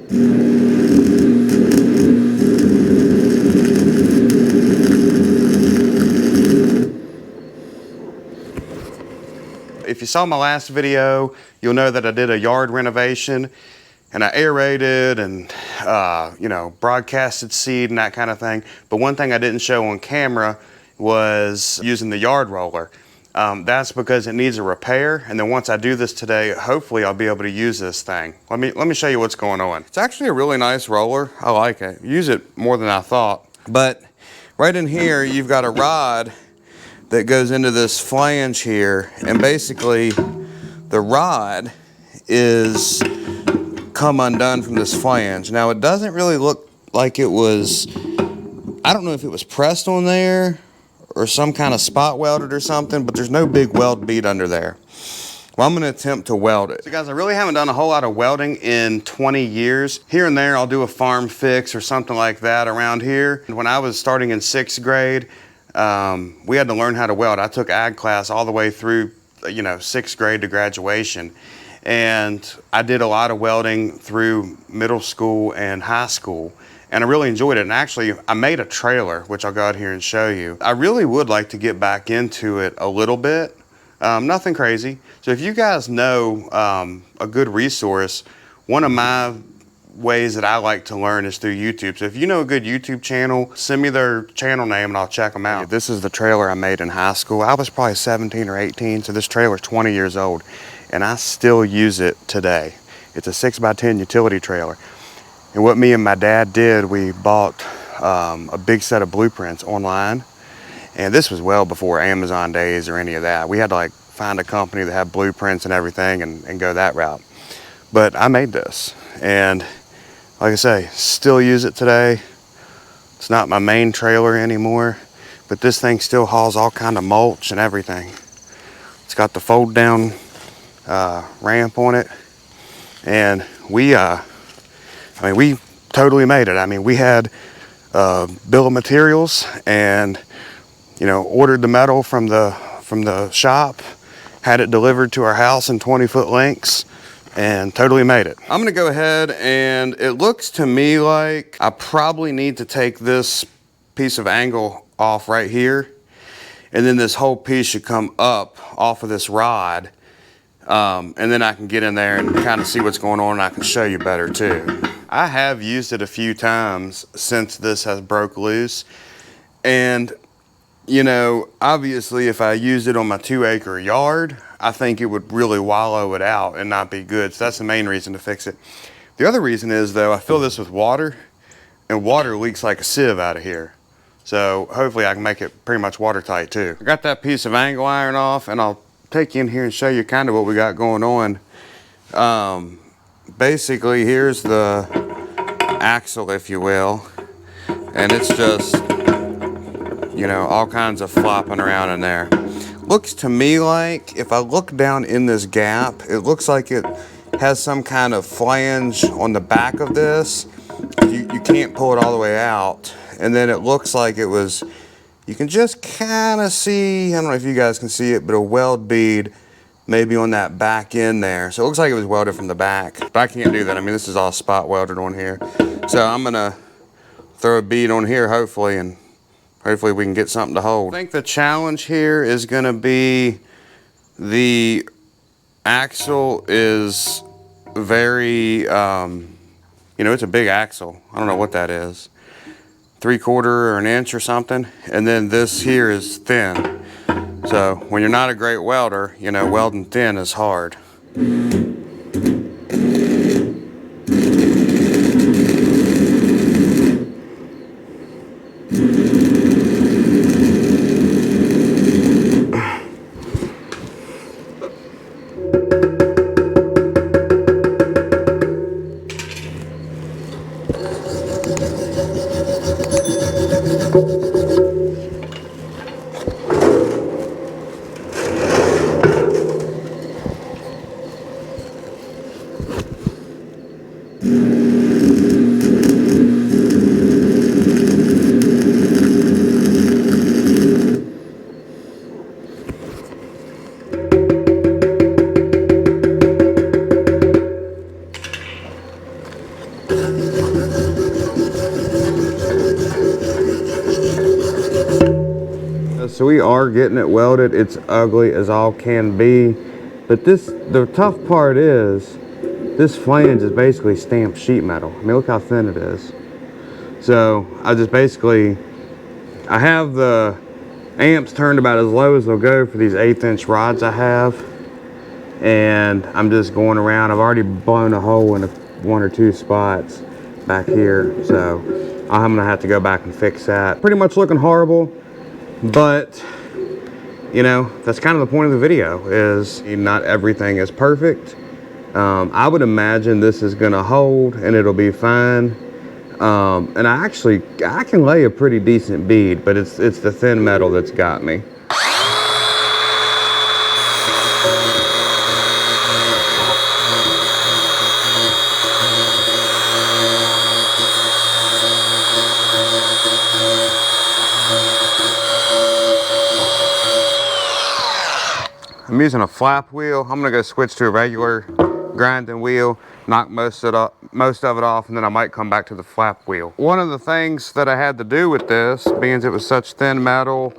If you saw my last video, you'll know that I did a yard renovation and I aerated and, you know, broadcasted seed and that kind of thing. But one thing I didn't show on camera was using the yard roller. That's because it needs a repair. And then once I do this today, hopefully I'll be able to use this thing. Let me show you what's going on. It's actually a really nice roller. I like it. Use it more than I thought. But right in here, you've got a rod that goes into this flange here, and basically the rod is come undone from this flange. Now it doesn't really look like it was, I don't know if it was pressed on there or some kind of spot welded or something, but there's no big weld bead under there. Well, I'm gonna attempt to weld it. So guys, I really haven't done a whole lot of welding in 20 years. Here and there, I'll do a farm fix or something like that around here. When I was starting in 6th grade, we had to learn how to weld. I took ag class all the way through, you know, 6th grade to graduation. And I did a lot of welding through middle school and high school. And I really enjoyed it. And actually, I made a trailer, which I'll go out here and show you. I really would like to get back into it a little bit. Nothing crazy. So if you guys know a good resource, one of my ways that I like to learn is through YouTube. So if you know a good YouTube channel, send me their channel name and I'll check them out. This is the trailer I made in high school. I was probably 17 or 18, so this trailer's 20 years old, and I still use it today. It's a 6x10 utility trailer. And what me and my dad did, we bought a big set of blueprints online, and this was well before Amazon days or any of that. We had to like find a company that had blueprints and everything and go that route. But I made this, and like I say, still use it today. It's not my main trailer anymore, but this thing still hauls all kind of mulch and everything. It's got the fold down ramp on it, and we totally made it. I mean, we had bill of materials, and you know, ordered the metal from the shop, had it delivered to our house in 20-foot lengths, and totally made it. I'm gonna go ahead, and it looks to me like I probably need to take this piece of angle off right here, and then this whole piece should come up off of this rod, and then I can get in there and kind of see what's going on, and I can show you better too. I have used it a few times since this has broke loose, and you know, obviously if I used it on my 2-acre yard, I think it would really wallow it out and not be good. So that's the main reason to fix it. The other reason is though, I fill this with water, and water leaks like a sieve out of here. So hopefully I can make it pretty much watertight too. I got that piece of angle iron off, and I'll take you in here and show you kind of what we got going on. Basically, here's the axle, if you will, and it's just, you know, all kinds of flopping around in there. Looks to me like, if I look down in this gap, it looks like it has some kind of flange on the back of this. You can't pull it all the way out. And then it looks like it was, you can just kind of see, I don't know if you guys can see it, but a weld bead maybe on that back end there. So it looks like it was welded from the back, but I can't do that. I mean, this is all spot welded on here. So I'm gonna throw a bead on here, hopefully, and hopefully we can get something to hold. I think the challenge here is gonna be the axle is very, you know, it's a big axle. I don't know what that is. 3/4 or an inch or something. And then this here is thin. So when you're not a great welder, you know, welding thin is hard. so we are getting it welded. It's ugly as all can be, but the tough part is this flange is basically stamped sheet metal. I mean, look how thin it is. So I have the amps turned about as low as they'll go for these 1/8" rods I have, and I'm just going around. I've already blown a hole in one or two spots back here, so I'm gonna have to go back and fix that. Pretty much looking horrible, but you know, that's kind of the point of the video, is not everything is perfect. I would imagine this is gonna hold and it'll be fine. And I can lay a pretty decent bead, but it's the thin metal that's got me. I'm using a flap wheel. I'm gonna go switch to a regular grinding wheel, knock most of it off, and then I might come back to the flap wheel. One of the things that I had to do with this, being it was such thin metal,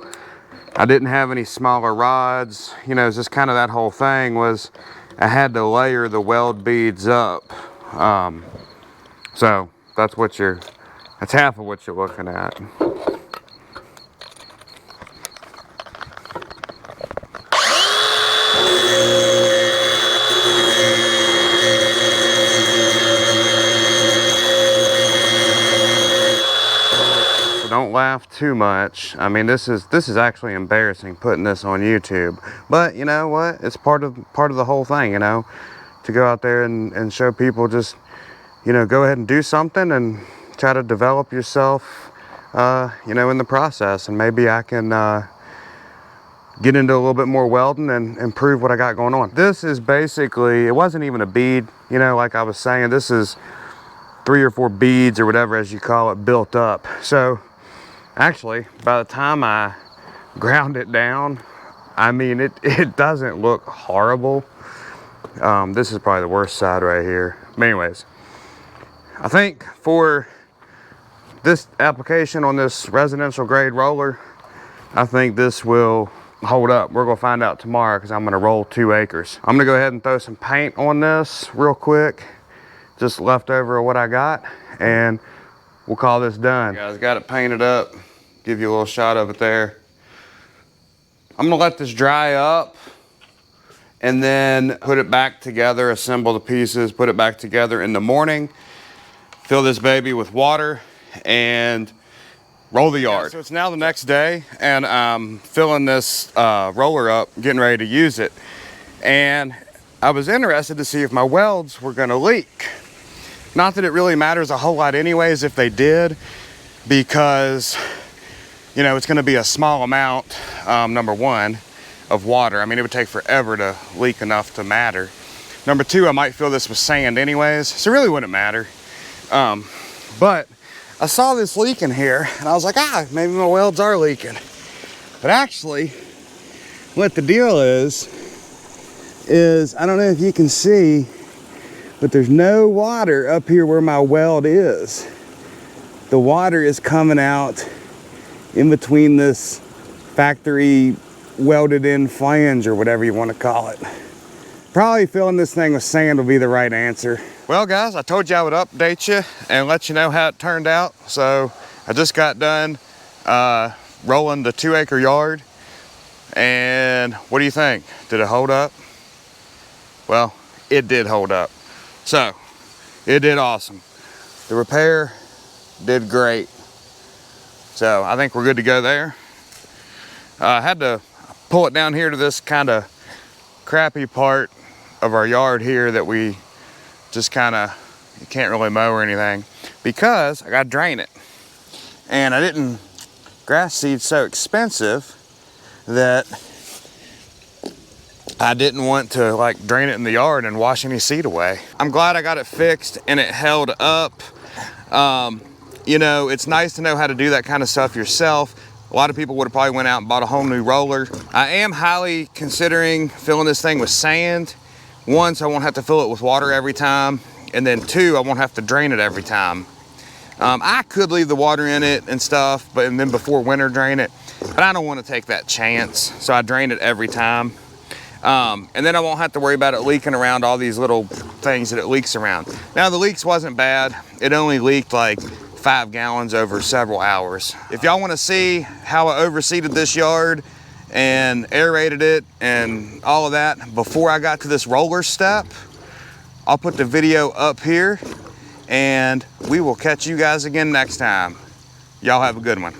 I didn't have any smaller rods, you know, it's just kind of that whole thing, was I had to layer the weld beads up. So that's half of what you're looking at. Don't laugh too much. I mean, this is actually embarrassing putting this on YouTube, but you know what? It's part of the whole thing, you know, to go out there and show people, just, you know, go ahead and do something and try to develop yourself, you know, in the process. And maybe I can get into a little bit more welding and improve what I got going on. This is basically, it wasn't even a bead, you know, like I was saying, this is 3 or 4 beads or whatever, as you call it, built up. So actually, by the time I ground it down, I mean, it doesn't look horrible. This is probably the worst side right here. But anyways, I think for this application on this residential grade roller, I think this will hold up. We're gonna find out tomorrow, because I'm gonna roll 2 acres. I'm gonna go ahead and throw some paint on this real quick, just leftover of what I got, and we'll call this done. Guys, got it painted up. Give you a little shot of it there. I'm gonna let this dry up and then put it back together, assemble the pieces, put it back together in the morning, fill this baby with water, and roll the yard. Yeah, so it's now the next day, and I'm filling this roller up, getting ready to use it. And I was interested to see if my welds were gonna leak. Not that it really matters a whole lot anyways if they did, because you know, it's gonna be a small amount, number one, of water. I mean, it would take forever to leak enough to matter. Number two, I might fill this with sand anyways, so it really wouldn't matter. But I saw this leak in here, and I was like, maybe my welds are leaking. But actually, what the deal is I don't know if you can see, but there's no water up here where my weld is. The water is coming out in between this factory welded in flange, or whatever you want to call it. Probably filling this thing with sand will be the right answer. Well guys, I told you I would update you and let you know how it turned out. So I just got done rolling the 2 acre yard, and what do you think? Did it hold up? Well, it did hold up. So it did awesome. The repair did great. So I think we're good to go there. I had to pull it down here to this kind of crappy part of our yard here that we just kind of, you can't really mow or anything, because I got to drain it. And grass seed's so expensive that I didn't want to like drain it in the yard and wash any seed away. I'm glad I got it fixed and it held up. You know, it's nice to know how to do that kind of stuff yourself. A lot of people would have probably went out and bought a whole new roller. I am highly considering filling this thing with sand. One, so I won't have to fill it with water every time. And then two, I won't have to drain it every time. I could leave the water in it and stuff, and then before winter drain it. but I don't want to take that chance, so I drain it every time. And then I won't have to worry about it leaking around all these little things that it leaks around. Now the leaks wasn't bad. It only leaked like 5 gallons over several hours. If y'all want to see how I overseeded this yard and aerated it and all of that before I got to this roller step, I'll put the video up here, and we will catch you guys again next time. Y'all have a good one.